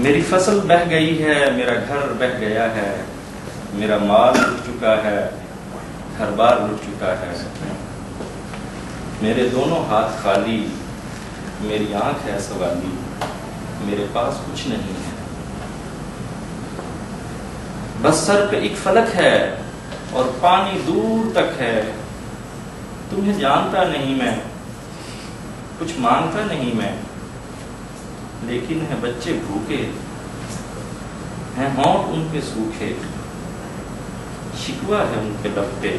میری فصل بہہ گئی ہے، میرا گھر بہہ گیا ہے، میرا مال لٹ چکا ہے، گھر بار لٹ چکا ہے، میرے دونوں ہاتھ خالی، میری آنکھ ہے سوالی، میرے پاس کچھ نہیں ہے، بس سر پہ ایک فلک ہے اور پانی دور تک ہے، تمہیں جانتا نہیں میں، کچھ مانگتا نہیں میں، لیکن ہیں بچے بھوکے، ہیں ہونٹ ان پہ سوکھے، شکوہ ہے ان کے لب پہ،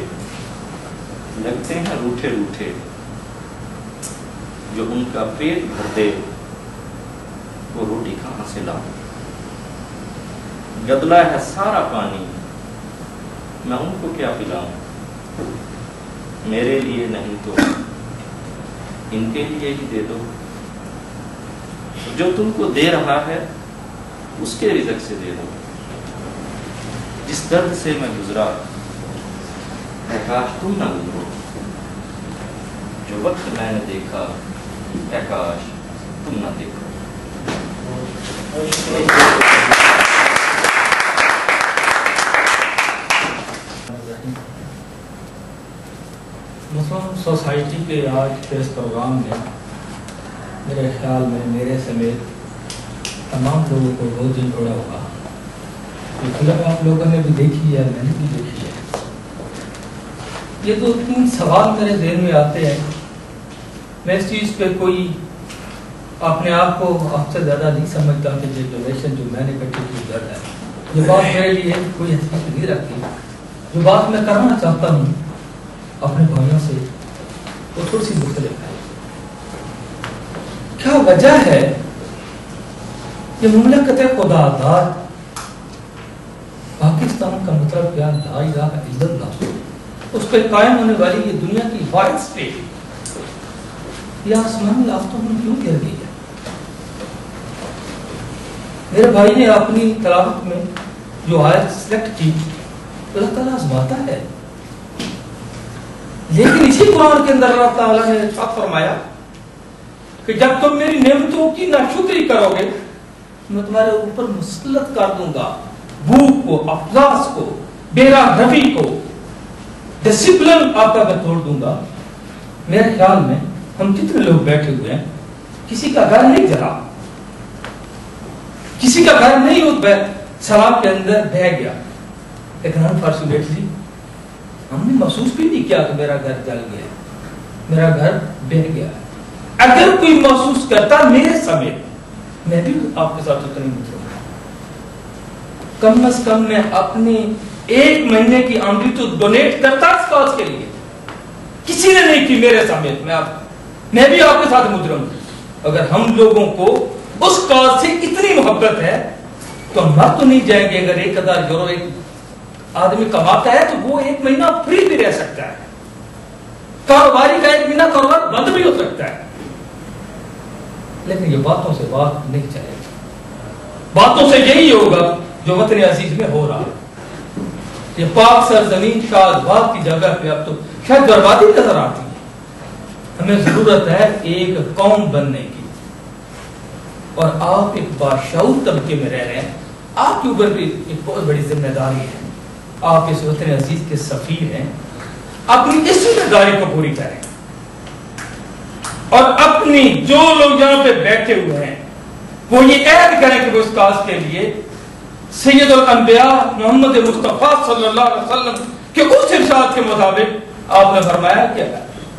لگتے ہیں روٹھے روٹھے، جو ان کا پیٹ بھر دے وہ روٹی کہاں سے لاؤں، گدلا ہے سارا پانی، میں ان کو کیا پلاؤں، میرے لیے نہیں تو ان کے لیے ہی دے دو، جو تم کو دے رہا ہے اس کے رزق سے دے دو، جس درد سے میں گزرا اے کاش تم نہ گزرو، جو وقت میں نے دیکھا اے کاش تم نہ دیکھو۔ مسلم سوسائٹی کے آج کے اس پروگرام میں میرے خیال میں میرے سمیت تمام لوگوں کو بہت دل جوڑا ہوگا۔ یہ فلم آپ لوگوں نے بھی دیکھی ہے، میں نے بھی دیکھی ہے۔ یہ دو تین سوال میرے ذہن میں آتے ہیں، میں اس چیز پہ کوئی اپنے آپ کو آپ سے زیادہ نہیں سمجھتا کہ یہ جنریشن جو میں نے کٹی کی درد ہے، یہ بات میرے لیے کوئی حیثیت نہیں رکھتی۔ جو بات میں کرنا چاہتا ہوں اپنے بھائیوں سے وہ تھوڑی سی مختلف ہے۔ کیا وجہ ہے یہ مملکت خدا داد پاکستان کا مطلب کیا لا الہ الا اللہ، اس پہ قائم ہونے والی یہ دنیا کی واحد اسٹیٹ یہ آسمانی آفتوں میں کیوں گر گئی ہے؟ میرے بھائی نے اپنی تلاوت میں جو آیت سلیکٹ کی اللہ تعالیٰ آزماتا ہے، لیکن اسی قرآن کے اندر اللہ تعالیٰ نے ارشاد فرمایا کہ جب تم میری نعمتوں کی ناشکری کرو گے میں تمہارے اوپر مسلط کر دوں گا بھوک کو، افلاس کو، بے راہ روی کو، ڈسپلن آپ کا میں توڑ دوں گا۔ میرے خیال میں ہم کتنے لوگ بیٹھے ہوئے ہیں، کسی کا گھر نہیں جلا، کسی کا گھر نہیں اس سیلاب کے اندر بہہ گیا، لیکن انفارچونیٹلی ہم نے محسوس بھی نہیں کیا کہ میرا گھر جل گیا، میرا گھر بہہ گیا۔ اگر کوئی محسوس کرتا میرے سمیت میں بھی آپ کے ساتھ اتنی متروں گا، کم از کم میں اپنی ایک مہینے کی آمدنی تو ڈونیٹ کرتا اس کاز کے لیے، کسی نے نہیں کی میرے سمیت، میں بھی آپ کے ساتھ مجرم ہوں۔ اگر ہم لوگوں کو اس کاز سے اتنی محبت ہے تو ہم مر تو نہیں جائیں گے۔ اگر 1000 یورو ایک آدمی کماتا ہے تو وہ ایک مہینہ فری بھی رہ سکتا ہے، کاروباری کا ایک مہینہ کاروبار بند بھی ہو سکتا ہے، لیکن یہ باتوں سے بات نہیں چلے گا۔ باتوں سے یہی ہوگا جو وطن عزیز میں ہو رہا ہے۔ یہ پاک سرزمین شادباد کی جگہ پہ اب تو شاید بربادی نظر آتی ہے۔ ہمیں ضرورت ہے ایک قوم بننے کی، اور آپ ایک باشعور طبقے میں رہ رہے ہیں، آپ کے اوپر بھی ایک بہت بڑی ذمہ داری ہے۔ آپ اس وطن عزیز کے سفیر ہیں، اپنی اس ذمہ داری کو پوری کریں، اور اپنی جو لوگ یہاں پہ بیٹھے ہوئے ہیں وہ یہ عہد کریں کہ وہ اس کاز کے لیے سید الانبیاء محمد مصطفیٰ صلی اللہ علیہ وسلم کے اس ارشاد کے مطابق آپ نے فرمایا کہ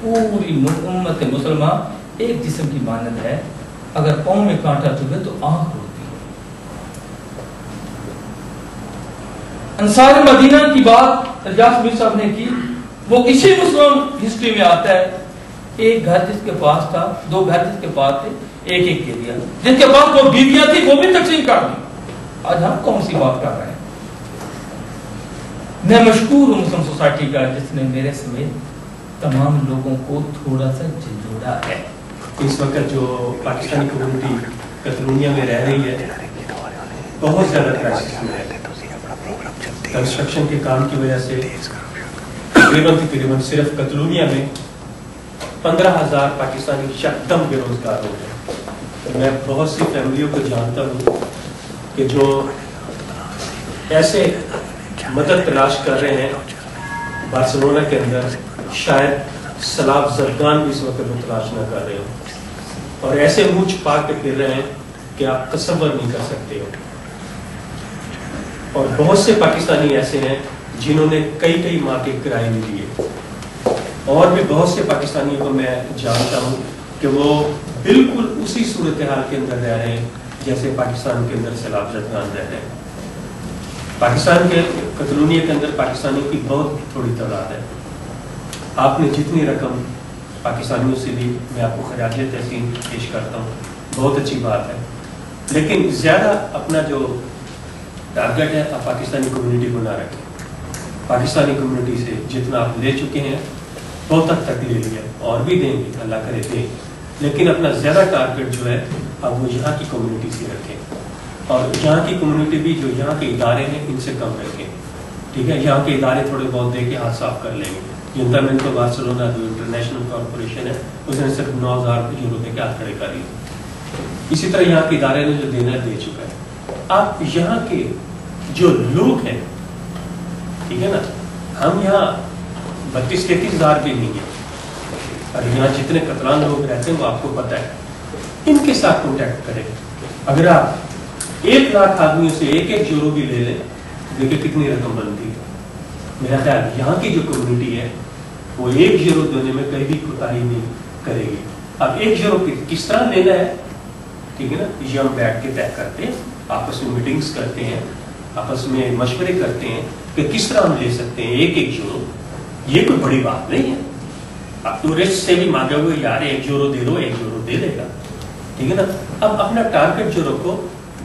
پوری امت مسلمہ ایک جسم کی مانند ہے، اگر پاؤں میں کانٹا چبھے تو آنکھ روتی ہے۔ انصار مدینہ کی بات ریاض میر صاحب نے کی، وہ اسی مسلم ہسٹری میں آتا ہے۔ ایک گھر جس کے پاس تھا، 2 گھر جس کے پاس تھے، ایک ایک دے دیا، جن کے پاس 2 بیویاں تھی وہ بھی تقسیم کر دی۔ آج ہم کون سی بات کر رہے ہیں؟ میں مشکور ہوں مسلم سوسائٹی کا جس نے میرے سمیت تمام لوگوں کو تھوڑا سا جھنجھوڑا ہے۔ اس وقت جو پاکستانی کمیونٹی کتلونیا میں رہ رہی ہے بہت زیادہ کرائسس میں ہے۔ کنسٹرکشن کے کام کی وجہ سے تقریباً صرف کتلونیا میں 15,000 پاکستانی شخص بے روزگار ہو گئے۔ میں بہت سی فیملیوں کو جانتا ہوں کہ جو ایسے مدد تلاش کر رہے ہیں بارسلونا کے اندر، شاید سلاف زرگان بھی اس وقت وہ تلاش نہ کر رہے ہو، اور ایسے منہ چھپا کے پھر رہے ہیں کہ آپ تصور نہیں کر سکتے ہو. اور بہت سے پاکستانی ایسے ہیں جنہوں نے کئی ماہ کے کرائے بھی لیے، اور بھی بہت سے پاکستانیوں کو میں جانتا ہوں کہ وہ بالکل اسی صورتحال کے اندر رہ رہے ہیں جیسے پاکستان کے اندر سیلاب زدگان رہ رہے ہیں. پاکستان کے کتلونیہ کے اندر پاکستانیوں کی بہت تھوڑی تعداد ہے. آپ نے جتنی رقم پاکستانیوں سے لی، میں آپ کو خراج تحسین پیش کرتا ہوں، بہت اچھی بات ہے، لیکن زیادہ اپنا جو ٹارگٹ ہے آپ پاکستانی کمیونٹی کو نہ رکھیں. پاکستانی کمیونٹی سے جتنا آپ لے چکے ہیں بہت حد تک لے لیا، اور بھی دیں گے، اللہ کرے دیں، لیکن اپنا زیادہ ٹارگٹ جو ہے آپ وہ یہاں کی کمیونٹی سے رکھیں، اور یہاں کی کمیونٹی بھی جو یہاں کے ادارے ہیں ان سے کم رکھیں. ٹھیک ہے، یہاں کے ادارے تھوڑے بہت دے کے ہاتھ صاف کر لیں گے. جنتامنٹو بارسلونا جو انٹرنیشنل کارپوریشن ہے اس نے صرف 9,000 یورو دے کے ہاتھ کھڑے کر لیے. اسی طرح یہاں کے ادارے نے جو دینا دے چکا ہے. آپ یہاں کے جو لوگ ہیں، ٹھیک ہے نا، ہم یہاں 32-33 ہزار بھی نہیں ہیں، اور یہاں جتنے قتلان لوگ رہتے ہیں وہ آپ کو پتہ ہے. ان کے ساتھ کانٹیکٹ کریں. اگر آپ 1 لاکھ آدمیوں سے 1 یورو بھی لے لیں، دیکھیں کتنی رقم بنتی ہے. میرا خیال یہاں کی جو کمیونٹی ہے وہ 1 یورو دینے میں کہیں بھی کوتاہی نہیں کرے گی. اب 1 یورو کس طرح لینا ہے، ٹھیک ہے نا، یہ ہم بیٹھ کے طے کرتے ہیں، آپس میں میٹنگز کرتے ہیں، آپس میں مشورے کرتے ہیں کہ کس طرح ہم لے سکتے ہیں 1 یورو. یہ کوئی بڑی بات نہیں ہے. اب ٹورسٹ سے بھی مانگے ہوئے یار 1 یورو دے دو، 1 یورو دے دے گا، ٹھیک ہے نا. اب اپنا ٹارگٹ جو رکھو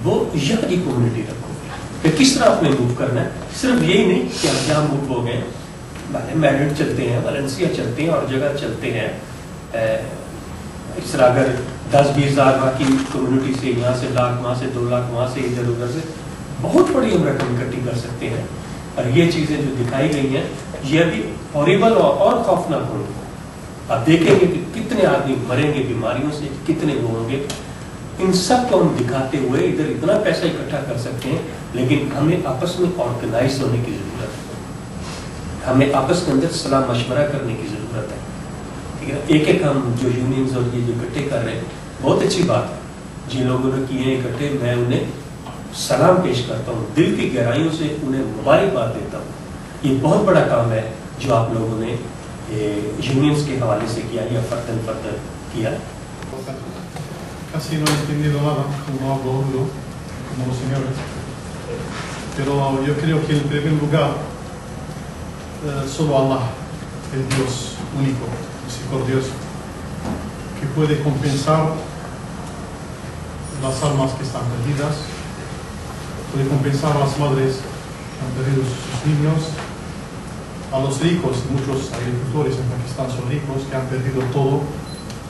وہ یہاں کی کمیونٹی رکھو کہ کس طرح آپ نے موو کرنا ہے. صرف یہی نہیں کہ ہم جہاں موو ہو گئے، میڈرڈ چلتے ہیں، ویلنسیا چلتے ہیں، اور جگہ چلتے ہیں. اس طرح اگر 10-20 ہزار وہاں کی کمیونٹی سے، یہاں سے 1 لاکھ، وہاں سے 2 لاکھ، وہاں سے ادھر ادھر سے بہت بڑی ہم رقم اکٹھی کر سکتے ہیں. اور یہ چیزیں جو دکھائی گئی ہیں یہ بھی ہاریبل اور خوفناک ہوں گی. آپ دیکھیں گے کہ کتنے آدمی مریں گے بیماریوں سے، کتنے وہ ہوں گے. ان سب کو ہم دکھاتے ہوئے ادھر اتنا پیسہ اکٹھا کر سکتے ہیں، لیکن ہمیں آپس میں آرگنائز ہونے کی ضرورت ہے. ہمیں آپس کے اندر صلاح مشورہ کرنے کی ضرورت ہے. ٹھیک ہے، ایک ہم جو یونینز اور یہ جو اکٹھے کر رہے ہیں بہت اچھی بات ہے. جن لوگوں نے کیے ہیں اکٹھے، میں انہیں سلام پیش کرتا ہوں، دل کی گہرائیوں سے انہیں مبارکباد دیتا ہوں. یہ بہت بڑا کام ہے جو آپ لوگوں نے یونینز کے حوالے سے کیا یا فردن کیا. Casi no he entendido nada, como hablo duro, como los señores. Pero yo creo que en primer lugar, solo Allah, el Dios único, misericordioso, que puede compensar las almas que están perdidas, puede compensar a las madres que han perdido sus niños, a los ricos, muchos agricultores en Pakistán son ricos, que han perdido todo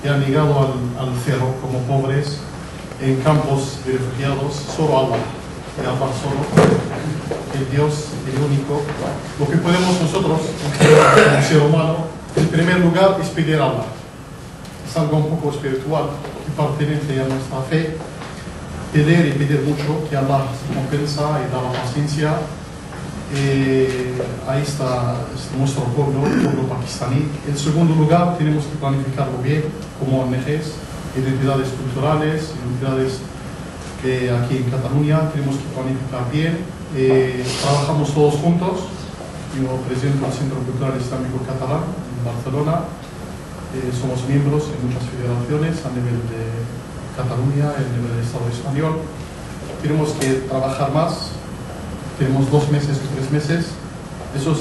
y han llegado al cero como pobres en campos de refugiados. Solo Allah, y Allah solo, el Dios, el único. Lo que podemos nosotros, como ser humano, en primer lugar es pedir a Allah. Es algo un poco espiritual que pertenece a nuestra fe. Pedir y pedir mucho, que Allah se compensa y da la paciencia. Ahí está nuestro pueblo pakistaní. En segundo lugar, tenemos que planificarlo bien, como ONGs, identidades culturales, identidades que aquí en Cataluña tenemos que planificar bien. Trabajamos todos juntos. Yo presento el Centro Cultural Islámico Catalán en Barcelona. Somos miembros en muchas federaciones a nivel de Cataluña, a nivel del Estado español. Tenemos que trabajar más. Tenemos 2 meses o 3 meses. Eso es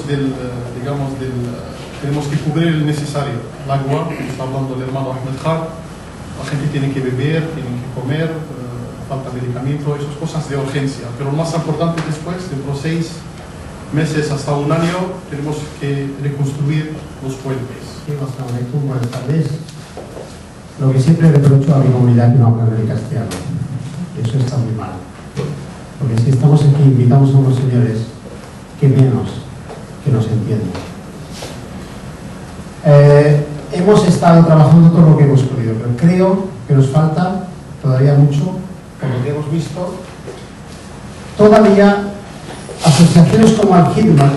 tenemos que cubrir el necesario. El agua, está hablando el hermano Ahmed Khan. La gente tiene que beber, tiene que comer, falta medicamento, esas cosas de urgencia. Pero lo más importante después, dentro de 6 meses hasta 1 año, tenemos que reconstruir los puentes. Buenas tardes. Lo que siempre reprocho a mi comunidad que no hablan el castellano. Eso está muy mal. Porque si estamos aquí, invitamos a unos señores, que menos que nos entienden. Hemos estado trabajando todo lo que hemos podido, pero creo que nos falta todavía mucho, por lo que hemos visto, todavía asociaciones como Al-Khidmat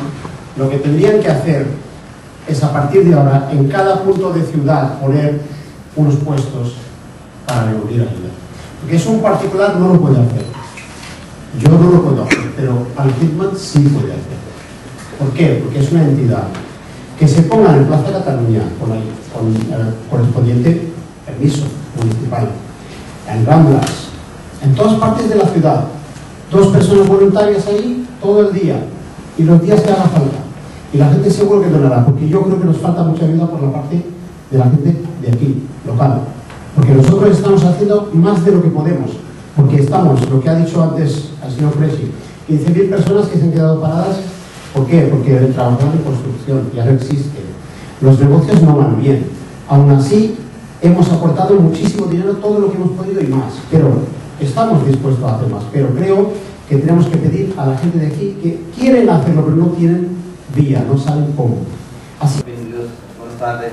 lo que tendrían que hacer es a partir de ahora en cada punto de ciudad poner unos puestos para reunir ayuda. Porque eso un particular no lo puede hacer. Yo no lo puedo hacer, pero Al-Khidmat sí puede hacer. ¿Por qué? Porque es una entidad que se ponga en Plaza Cataluña con el correspondiente permiso municipal, en Ramblas, en todas partes de la ciudad, 2 personas voluntarias ahí todo el día y los días que haga falta. Y la gente seguro que donará, porque yo creo que nos falta mucha ayuda por la parte de la gente de aquí, local. Porque nosotros estamos haciendo más de lo que podemos, porque estamos, lo que ha dicho antes el señor Presi, 15.000 personas que se han quedado paradas. ¿Por qué? Porque el trabajo de construcción ya no existe. Los negocios no van bien. Aún así, hemos aportado muchísimo dinero, todo lo que hemos podido y más. Pero estamos dispuestos a hacer más. Pero creo que tenemos que pedir a la gente de aquí que quieren hacerlo, pero no tienen vía, no saben cómo. Así. Bienvenidos, buenas tardes.